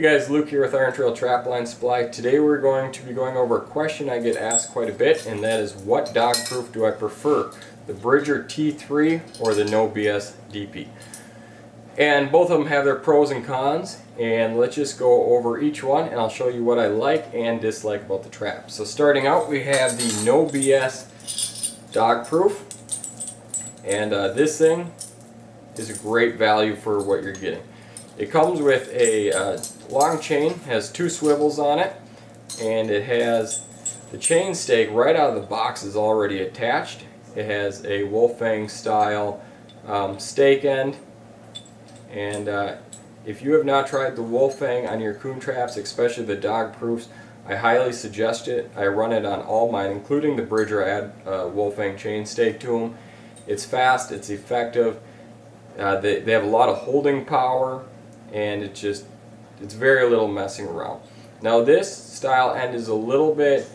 guys, Luke here with Iron Trail Trapline Supply. Today we're going to be going over a question I get asked quite a bit, and that is, what dog proof do I prefer? The Bidger T3 or the No BS DP? And both of them have their pros and cons, and let's just go over each one and I'll show you what I like and dislike about the trap. So starting out, we have the No BS dog proof, and this thing is a great value for what you're getting. It comes with a long chain, has two swivels on it, and it has the chain stake right out of the box is already attached. It has a Wolfang style stake end, and if you have not tried the Wolfang on your coon traps, especially the dog proofs, I highly suggest it. I run it on all mine, including the Bidger. I add Wolfang chain stake to them. It's fast, it's effective. They have a lot of holding power, and it's very little messing around. Now this style end is a little bit,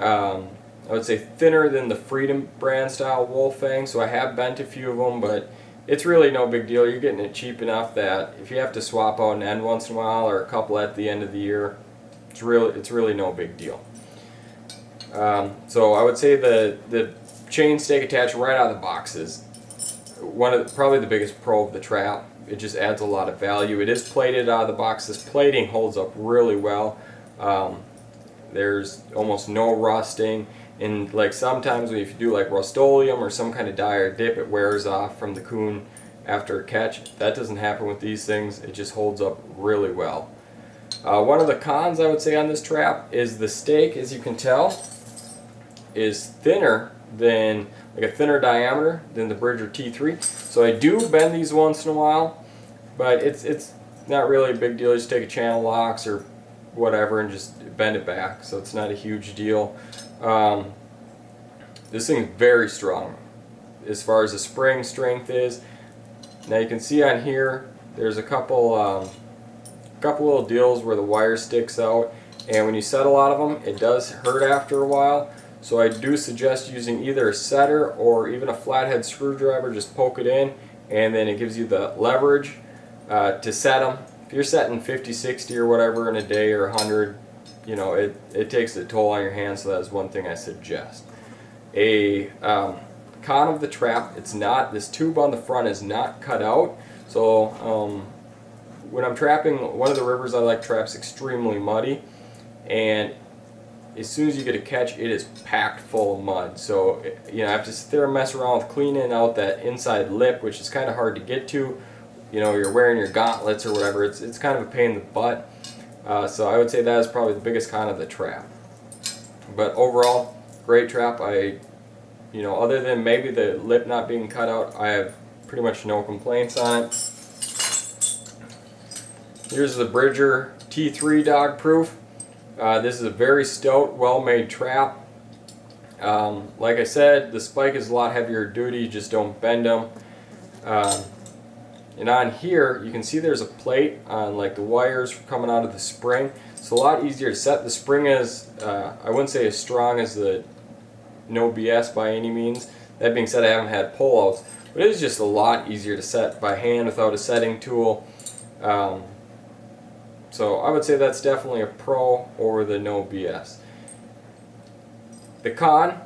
I would say, thinner than the Freedom brand style Wolfang, so I have bent a few of them, but it's really no big deal. You're getting it cheap enough that if you have to swap out an end once in a while or a couple at the end of the year, it's really no big deal. So I would say the chain stake attached right out of the box is probably the biggest pro of the trap. It just adds a lot of value. It is plated out of the box. This plating holds up really well. There's almost no rusting, and like sometimes if you do like Rust-Oleum or some kind of dye or dip, it wears off from the coon after a catch. That doesn't happen with these things. It just holds up really well. One of the cons I would say on this trap is the stake, as you can tell, is thinner than, like a thinner diameter than the Bidger T3. So I do bend these once in a while, but it's not really a big deal. You just take a channel locks or whatever and just bend it back, so it's not a huge deal. This thing's very strong as far as the spring strength is. Now you can see on here there's a couple little deals where the wire sticks out, and when you set a lot of them, it does hurt after a while. So I do suggest using either a setter or even a flathead screwdriver. Just poke it in, and then it gives you the leverage to set them. If you're setting 50, 60 or whatever in a day, or 100, you know, it takes a toll on your hands, so that's one thing I suggest. A con of the trap, this tube on the front is not cut out. So when I'm trapping, one of the rivers I like traps extremely muddy, and as soon as you get a catch, it is packed full of mud. So I have to sit there and mess around with cleaning out that inside lip, which is kind of hard to get to. You're wearing your gauntlets or whatever. It's kind of a pain in the butt. So I would say that is probably the biggest con of the trap. But overall, great trap. Other than maybe the lip not being cut out, I have pretty much no complaints on it. Here's the Bidger T3 dog proof. This is a very stout, well-made trap. Like I said, the spike is a lot heavier duty. You just don't bend them. And on here, you can see there's a plate on like the wires coming out of the spring. It's a lot easier to set. The spring is, I wouldn't say as strong as the No BS by any means. That being said, I haven't had pullouts, but it is just a lot easier to set by hand without a setting tool. So I would say that's definitely a pro over the No BS. The con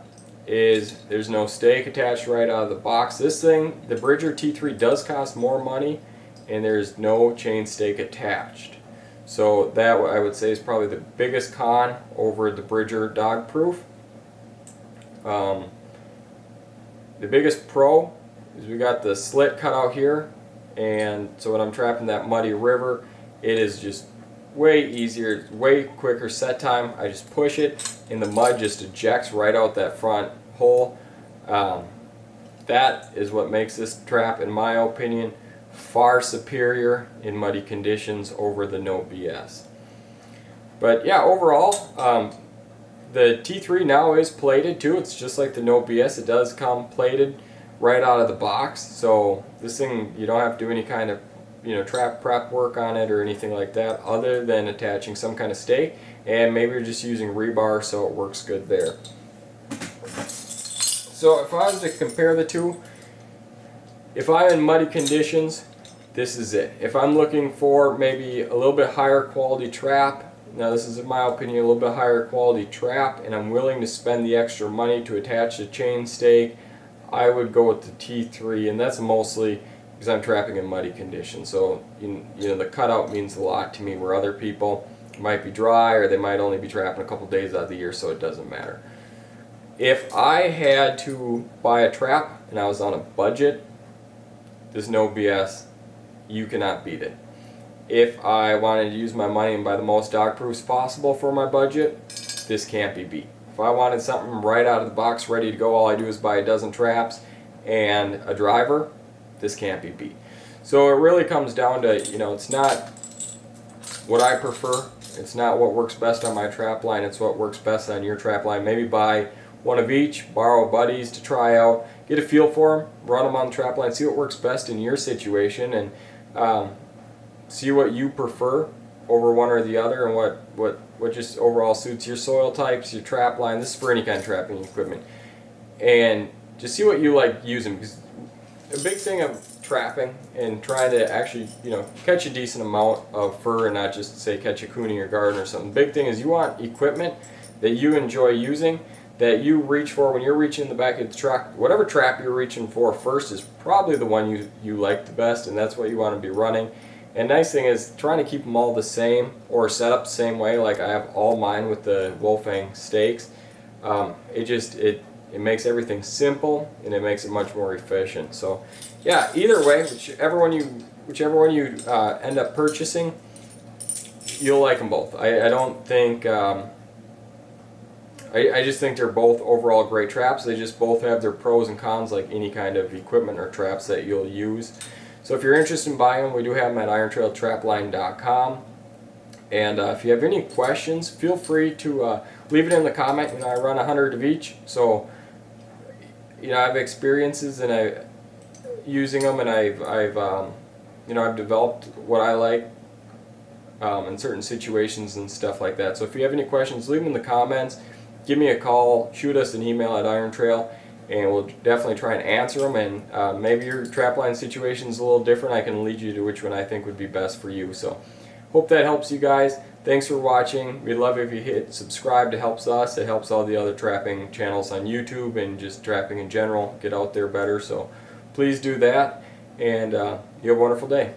is there's no stake attached right out of the box. This thing, the Bidger T3, does cost more money, and there's no chain stake attached. So that, I would say, is probably the biggest con over the Bidger dog proof. The biggest pro is we got the slit cut out here, and so when I'm trapping that muddy river, it is just way easier, way quicker set time. I just push it and the mud just ejects right out that front hole. That is what makes this trap, in my opinion, far superior in muddy conditions over the No BS. But yeah, overall, the T3 now is plated too. It's just like the No BS. It does come plated right out of the box. So this thing, you don't have to do any kind of trap prep work on it or anything like that, other than attaching some kind of stake, and maybe you're just using rebar, so it works good there. So if I was to compare the two, if I'm in muddy conditions, this is it. If I'm looking for maybe a little bit higher quality trap, now this is in my opinion a little bit higher quality trap, and I'm willing to spend the extra money to attach a chain stake, I would go with the T3, and that's mostly because I'm trapping in muddy conditions. So you know, the cutout means a lot to me, where other people might be dry or they might only be trapping a couple days out of the year, so it doesn't matter. If I had to buy a trap and I was on a budget, there's no BS. You cannot beat it. If I wanted to use my money and buy the most dog proofs possible for my budget, this can't be beat. If I wanted something right out of the box ready to go, all I do is buy a dozen traps and a driver, this can't be beat. So it really comes down to, you know, it's not what I prefer, it's not what works best on my trap line, it's what works best on your trap line. Maybe buy one of each, borrow buddies to try out, get a feel for them, run them on the trap line, see what works best in your situation, and see what you prefer over one or the other, and what just overall suits your soil types, your trap line. This is for any kind of trapping equipment, and just see what you like using, because a big thing of trapping and trying to actually, you know, catch a decent amount of fur and not just say catch a coon in your garden or something. Big thing is you want equipment that you enjoy using, that you reach for when you're reaching in the back of the truck. Whatever trap you're reaching for first is probably the one you like the best, and that's what you want to be running. And nice thing is trying to keep them all the same or set up the same way, like I have all mine with the Wolfang stakes. It makes everything simple, and it makes it much more efficient. So yeah, either way, whichever one you end up purchasing, you'll like them both. I don't think I just think they're both overall great traps. They just both have their pros and cons, like any kind of equipment or traps that you'll use. So if you're interested in buying them, we do have them at irontrailtrapline.com. And if you have any questions, feel free to leave it in the comment. You know, I run 100 of each, so you know, I have experiences and using them, and I've developed what I like in certain situations and stuff like that. So if you have any questions, leave them in the comments. Give me a call, shoot us an email at Iron Trail, and we'll definitely try and answer them. And maybe your trapline situation is a little different. I can lead you to which one I think would be best for you. So hope that helps you guys. Thanks for watching. We'd love if you hit subscribe. It helps us. It helps all the other trapping channels on YouTube and just trapping in general get out there better. So please do that, and you have a wonderful day.